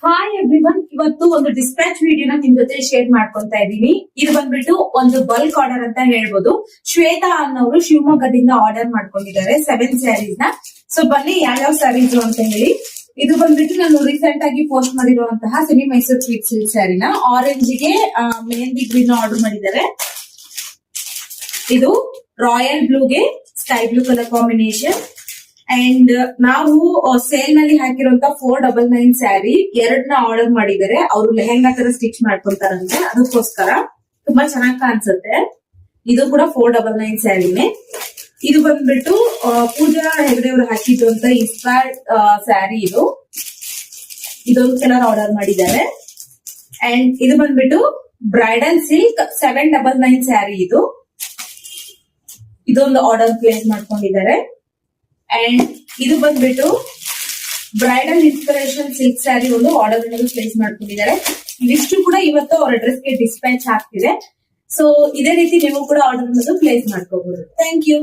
Hi everyone, ಇವತ್ತು ಒಂದು dispatch ವಿಡಿಯೋನ ನಿಮ್ ಜೊತೆ ಶೇರ್ ಮಾಡ್ಕೊಂತಾ ಇದ್ದೀನಿ. ಇದು ಬಂದ್ಬಿಟ್ಟು ಒಂದು ಬಲ್ಕ್ ಆರ್ಡರ್ ಅಂತ ಹೇಳ್ಬೋದು. ಶ್ವೇತಾ ಅನ್ನೋರು ಶಿವಮೊಗ್ಗದಿಂದ ಆರ್ಡರ್ ಮಾಡ್ಕೊಂಡಿದ್ದಾರೆ 7 ಸ್ಯಾರೀಸ್ ನ. ಸೊ ಬನ್ನಿ ಯಾವ್ಯಾವ ಸ್ಯಾರೀಸ್ ಅಂತ ಹೇಳಿ. ಇದು ಬಂದ್ಬಿಟ್ಟು ನಾನು ರೀಸೆಂಟ್ ಆಗಿ ಪೋಸ್ಟ್ ಮಾಡಿರುವಂತಹ ಸೆಮಿ ಮೈಸೂರ್ ಸ್ವೀಟ್ ಸಿಲ್ಕ್ ಸ್ಯಾರಿನ ಆರೆಂಜ್ ಗೆ ಮೆಹಂದಿ ಗ್ರೀನ್ ಆರ್ಡರ್ ಮಾಡಿದ್ದಾರೆ. ಇದು ರಾಯಲ್ ಬ್ಲೂಗೆ sky blue colour combination. And ನಾವು ಸೇಲ್ ನಲ್ಲಿ ಹಾಕಿರುವಂತ 499 ಸ್ಯಾರಿ ಎರಡನ್ನ ಆರ್ಡರ್ ಮಾಡಿದ್ದಾರೆ. ಅವರು ಲೆಹೆಂಗಾ ತರ ಸ್ಟಿಚ್ ಮಾಡ್ಕೊಂತಾರಂತೆ, ಅದಕ್ಕೋಸ್ಕರ ತುಂಬಾ ಚೆನ್ನಾಗಿ ಕಾಣಿಸುತ್ತೆ. ಇದು ಕೂಡ 499 ಸ್ಯಾರಿನೇ. ಇದು ಬಂದ್ಬಿಟ್ಟು ಪೂಜಾ ಹೆಗಡೆ ಅವರು ಹಾಕಿದ್ದು ಅಂತ ಇನ್ಸ್ಪೈರ್ಡ್ ಸ್ಯಾರಿ. ಇದೊಂದು ಕಲರ್ ಆರ್ಡರ್ ಮಾಡಿದ್ದಾರೆ. ಅಂಡ್ ಇದು ಬಂದ್ಬಿಟ್ಟು ಬ್ರೈಡಲ್ ಸಿಲ್ಕ್ 799 ಸ್ಯಾರಿ. ಇದೊಂದು ಆರ್ಡರ್ ಪ್ಲೇಸ್ ಮಾಡ್ಕೊಂಡಿದ್ದಾರೆ. ಅಂಡ್ ಇದು ಬಂದ್ಬಿಟ್ಟು ಬ್ರೈಡಲ್ ಇನ್ಸ್ಪಿರೇಷನ್ ಸಿಲ್ಕ್ ಸ್ಯಾರಿ ಒಂದು ಆರ್ಡರ್ ಪ್ಲೇಸ್ ಮಾಡ್ಕೊಂಡಿದ್ದಾರೆ. ಇದಿಷ್ಟು ಕೂಡ ಇವತ್ತು ಅವ್ರ ಅಡ್ರೆಸ್ ಗೆ ಡಿಸ್ಪ್ಯಾಚ್ ಆಗ್ತಿದೆ. ಸೊ ಇದೇ ರೀತಿ ನೀವು ಕೂಡ ಆರ್ಡರ್ ಪ್ಲೇಸ್ ಮಾಡ್ಕೋಬಹುದು. Thank you.